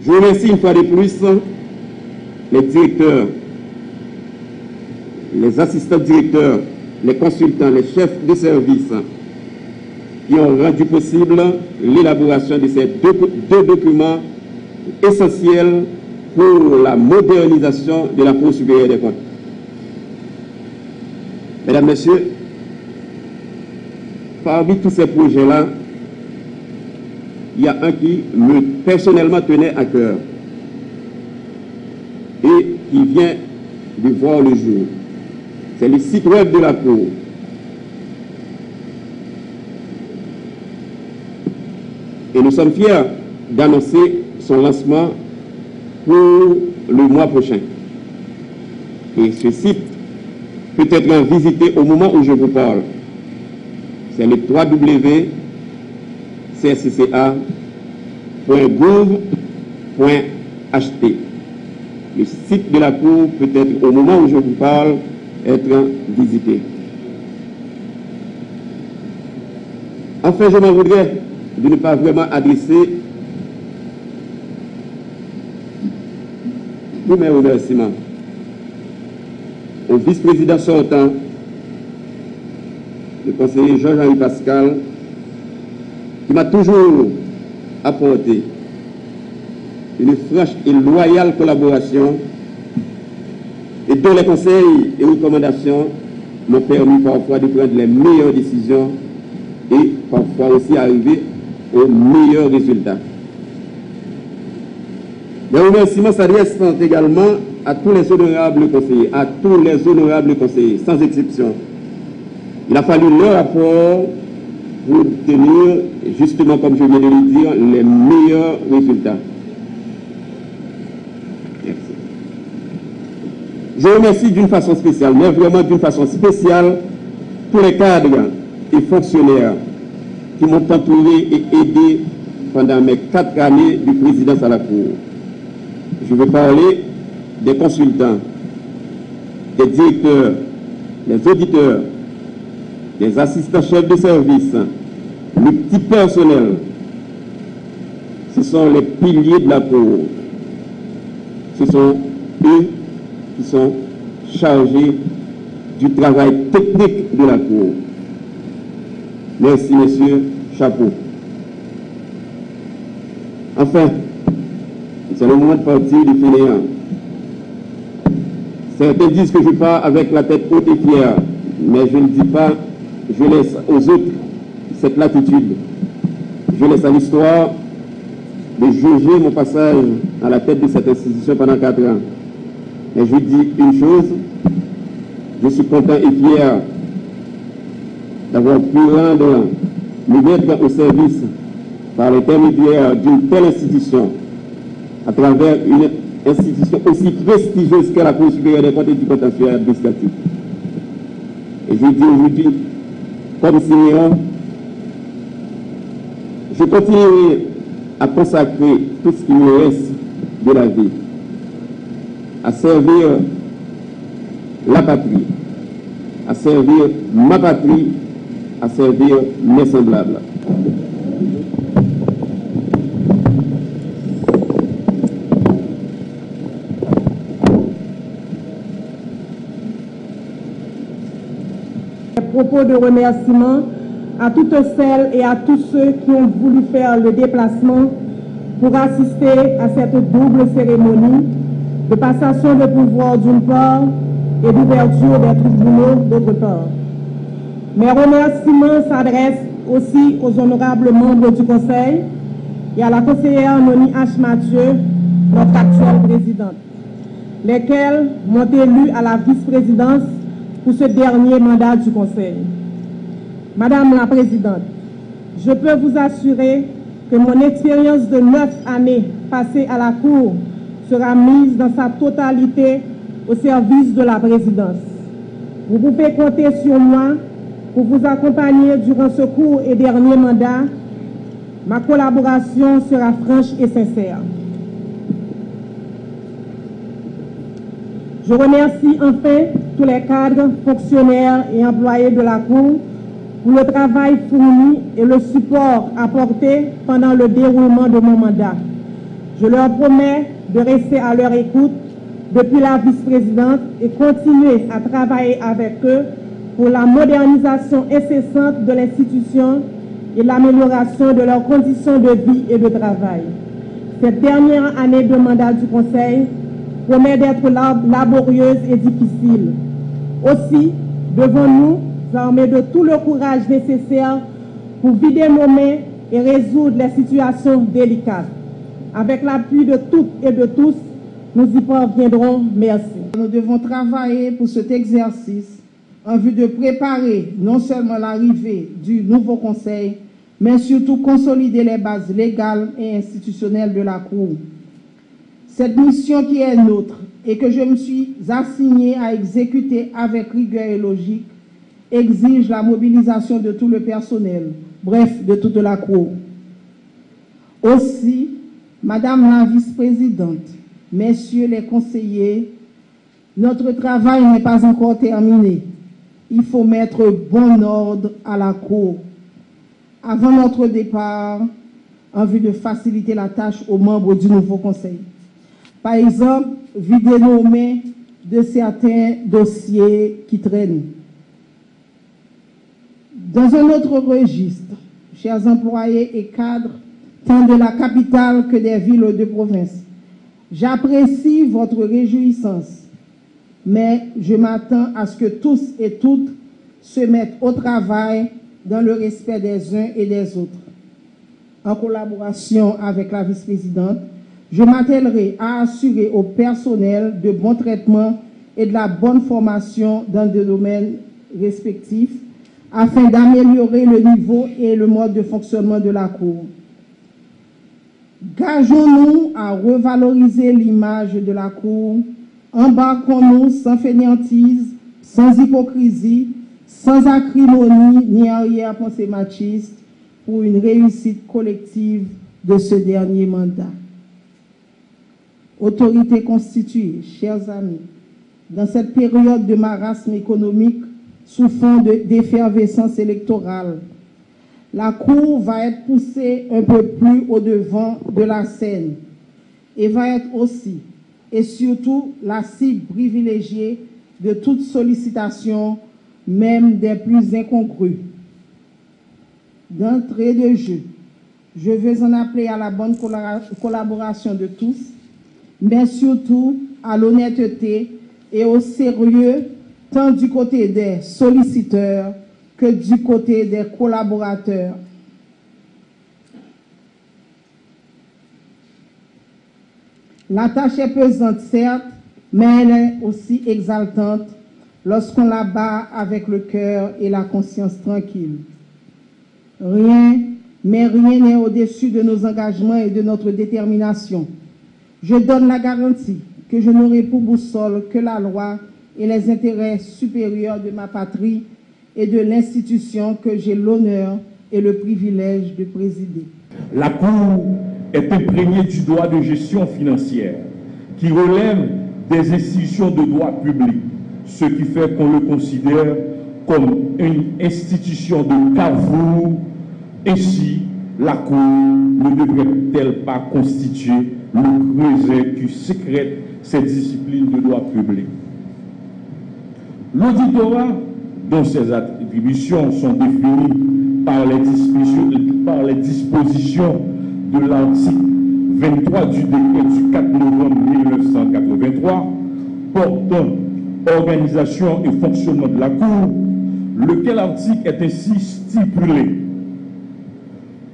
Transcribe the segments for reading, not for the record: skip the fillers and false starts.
Je remercie une fois de plus les directeurs, les assistants directeurs, les consultants, les chefs de service qui ont rendu possible l'élaboration de ces deux documents essentiels pour la modernisation de la Cour supérieure des comptes. Mesdames, Messieurs, parmi tous ces projets-là, il y a un qui me personnellement tenait à cœur et qui vient de voir le jour. C'est le site web de la Cour. Et nous sommes fiers d'annoncer son lancement pour le mois prochain. Et ce site peut être visité au moment où je vous parle. C'est le www.cscca.gouv.ht. Le site de la Cour peut être, au moment où je vous parle, être visité. Enfin, je m'en voudrais de ne pas vraiment adresser tous mes remerciements au vice-président sortant, le conseiller Jean-Henri Pascal, qui m'a toujours apporté une franche et loyale collaboration et dont les conseils et recommandations m'ont permis parfois de prendre les meilleures décisions et parfois aussi arriver aux meilleurs résultats. Les remerciements s'adressent également à tous les honorables conseillers, sans exception. Il a fallu leur apport pour obtenir, justement comme je viens de le dire, les meilleurs résultats. Merci. Je remercie d'une façon spéciale, mais vraiment d'une façon spéciale, tous les cadres et fonctionnaires qui m'ont entouré et aidé pendant mes 4 années de présidence à la Cour. Je veux parler des consultants, des directeurs, des auditeurs, des assistants chefs de service, le petit personnel. Ce sont les piliers de la Cour. Ce sont eux qui sont chargés du travail technique de la Cour. Merci, messieurs. Chapeau. Enfin, c'est le moment de partir du fainéant. Certains disent que je pars avec la tête haute et fière, mais je ne dis pas, je laisse aux autres cette latitude. Je laisse à l'histoire de juger mon passage à la tête de cette institution pendant 4 ans. Et je dis une chose, je suis content et fier d'avoir pu me mettre au service par l'intermédiaire d'une telle institution, à travers une institution aussi prestigieuse que la Cour supérieure des comptes et du contentieux administratif. Et je dis aujourd'hui, comme Siméon, je continuerai à consacrer tout ce qui me reste de la vie, à servir la patrie, à servir ma patrie, à servir mes semblables. Propos de remerciement à toutes celles et à tous ceux qui ont voulu faire le déplacement pour assister à cette double cérémonie de passation de pouvoir d'une part et d'ouverture des tribunaux d'autre part. Mes remerciements s'adressent aussi aux honorables membres du Conseil et à la conseillère Noni H. Mathieu, notre actuelle présidente, lesquels m'ont élu à la vice-présidence pour ce dernier mandat du Conseil. Madame la Présidente, je peux vous assurer que mon expérience de 9 années passées à la Cour sera mise dans sa totalité au service de la Présidence. Vous pouvez compter sur moi pour vous accompagner durant ce court et dernier mandat. Ma collaboration sera franche et sincère. Je remercie enfin tous les cadres, fonctionnaires et employés de la Cour pour le travail fourni et le support apporté pendant le déroulement de mon mandat. Je leur promets de rester à leur écoute depuis la vice-présidente et continuer à travailler avec eux pour la modernisation incessante de l'institution et l'amélioration de leurs conditions de vie et de travail. Cette dernière année de mandat du Conseil promet d'être laborieuse et difficile. Aussi, devons-nous armer de tout le courage nécessaire pour vider nos mains et résoudre les situations délicates. Avec l'appui de toutes et de tous, nous y parviendrons. Merci. Nous devons travailler pour cet exercice en vue de préparer non seulement l'arrivée du nouveau Conseil, mais surtout consolider les bases légales et institutionnelles de la Cour. Cette mission qui est nôtre et que je me suis assigné à exécuter avec rigueur et logique exige la mobilisation de tout le personnel, bref, de toute la Cour. Aussi, Madame la vice-présidente, messieurs les conseillers, notre travail n'est pas encore terminé. Il faut mettre bon ordre à la Cour avant notre départ en vue de faciliter la tâche aux membres du nouveau Conseil. Par exemple, vider nos mains de certains dossiers qui traînent. Dans un autre registre, chers employés et cadres, tant de la capitale que des villes de province, j'apprécie votre réjouissance, mais je m'attends à ce que tous et toutes se mettent au travail dans le respect des uns et des autres. En collaboration avec la vice-présidente, je m'attellerai à assurer au personnel de bons traitements et de la bonne formation dans des domaines respectifs afin d'améliorer le niveau et le mode de fonctionnement de la Cour. Gageons-nous à revaloriser l'image de la Cour, embarquons-nous sans fainéantise, sans hypocrisie, sans acrimonie ni arrière-pensée machiste pour une réussite collective de ce dernier mandat. Autorité constituée, chers amis, dans cette période de marasme économique sous fond d'effervescence électorale, la Cour va être poussée un peu plus au-devant de la scène et va être aussi et surtout la cible privilégiée de toute sollicitation, même des plus incongrues. D'entrée de jeu, je veux en appeler à la bonne collaboration de tous, mais surtout à l'honnêteté et au sérieux, tant du côté des solliciteurs que du côté des collaborateurs. La tâche est pesante, certes, mais elle est aussi exaltante lorsqu'on la bat avec le cœur et la conscience tranquille. Rien n'est au-dessus de nos engagements et de notre détermination. Je donne la garantie que je n'aurai pour boussole que la loi et les intérêts supérieurs de ma patrie et de l'institution que j'ai l'honneur et le privilège de présider. La Cour est imprégnée du droit de gestion financière qui relève des institutions de droit public, ce qui fait qu'on le considère comme une institution de carrefour. Ainsi, la Cour ne devrait-elle pas constituer le creuset qui sécrète ces disciplines de droit public? L'auditorat, dont ses attributions sont définies par les dispositions de l'article 23 du décret du 4 novembre 1983 portant organisation et fonctionnement de la Cour, lequel article est ainsi stipulé.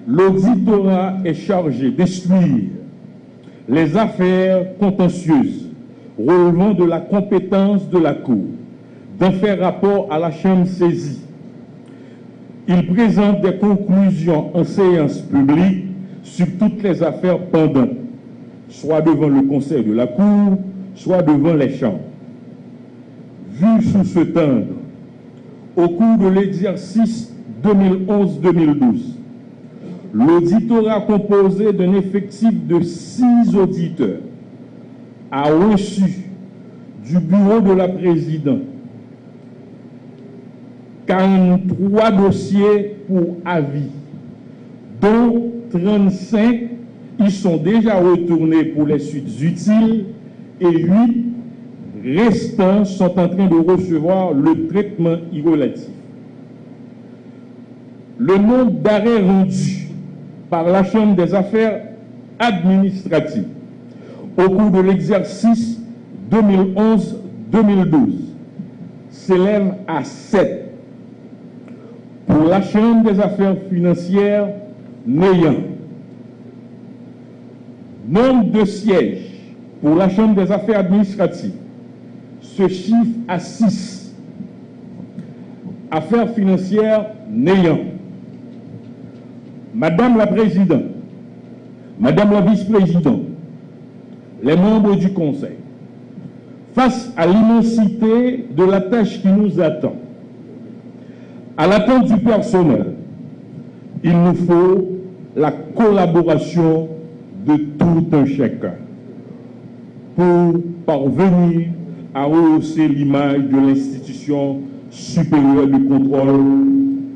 L'auditorat est chargé d'instruire les affaires contentieuses relevant de la compétence de la Cour, d'en faire rapport à la Chambre saisie. Il présente des conclusions en séance publique sur toutes les affaires pendantes, soit devant le Conseil de la Cour, soit devant les chambres. Vu sous ce angle, au cours de l'exercice 2011-2012, l'auditorat composé d'un effectif de 6 auditeurs a reçu du bureau de la présidente 43 dossiers pour avis, dont 35 y sont déjà retournés pour les suites utiles et 8 restants sont en train de recevoir le traitement irrélatif. Le nombre d'arrêts rendus par la Chambre des affaires administratives au cours de l'exercice 2011-2012 s'élève à 7. Pour la Chambre des affaires financières n'ayant. Nombre de sièges pour la Chambre des affaires administratives se chiffre à 6. Affaires financières n'ayant. Madame la Présidente, Madame la Vice-Présidente, les membres du Conseil, face à l'immensité de la tâche qui nous attend, à l'attente du personnel, il nous faut la collaboration de tout un chacun pour parvenir à rehausser l'image de l'institution supérieure du contrôle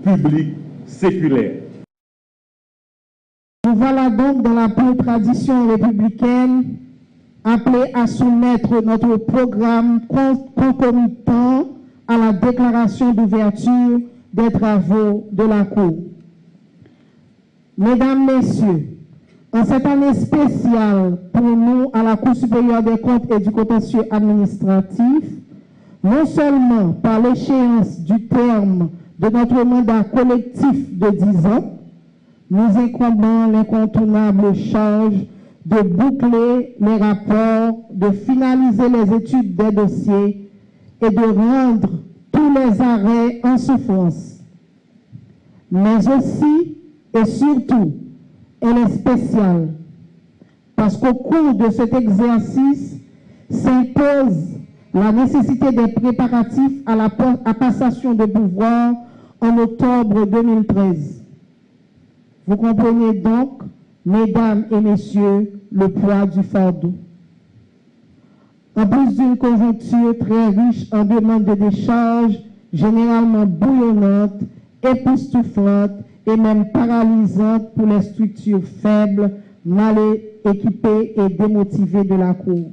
public séculaire. Nous voilà donc dans la pure tradition républicaine appelés à soumettre notre programme concomitant à la déclaration d'ouverture des travaux de la Cour. Mesdames, Messieurs, en cette année spéciale pour nous à la Cour supérieure des comptes et du contentieux administratif, non seulement par l'échéance du terme de notre mandat collectif de 10 ans, nous incombons l'incontournable charge de boucler les rapports, de finaliser les études des dossiers et de rendre tous les arrêts en souffrance. Mais aussi et surtout, elle est spéciale parce qu'au cours de cet exercice s'impose la nécessité des préparatifs à la passation de pouvoir en octobre 2013. Vous comprenez donc, mesdames et messieurs, le poids du fardeau. En plus d'une conjoncture très riche en demandes de décharge, généralement bouillonnante, époustouflante et même paralysante pour les structures faibles, mal équipées et démotivées de la Cour.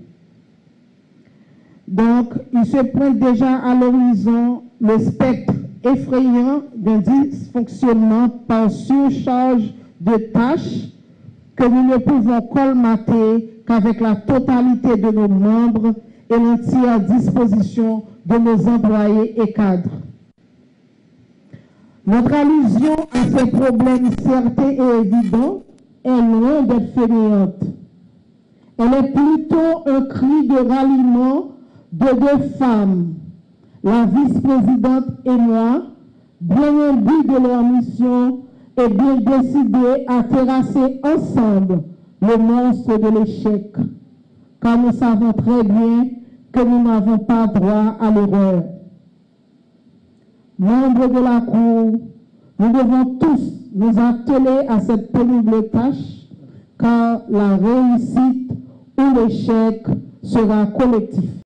Donc, il se pointe déjà à l'horizon le spectre effrayant d'un dysfonctionnement par surcharge de tâches que nous ne pouvons colmater qu'avec la totalité de nos membres et l'entière disposition de nos employés et cadres. Notre allusion à ces problèmes certains et évidents est loin d'être fainéante. Elle est plutôt un cri de ralliement de 2 femmes, la vice-présidente et moi, bien imbus de leur mission et bien décidés à terrasser ensemble le monstre de l'échec, car nous savons très bien que nous n'avons pas droit à l'erreur. Membres de la Cour, nous devons tous nous atteler à cette pénible tâche, car la réussite ou l'échec sera collectif.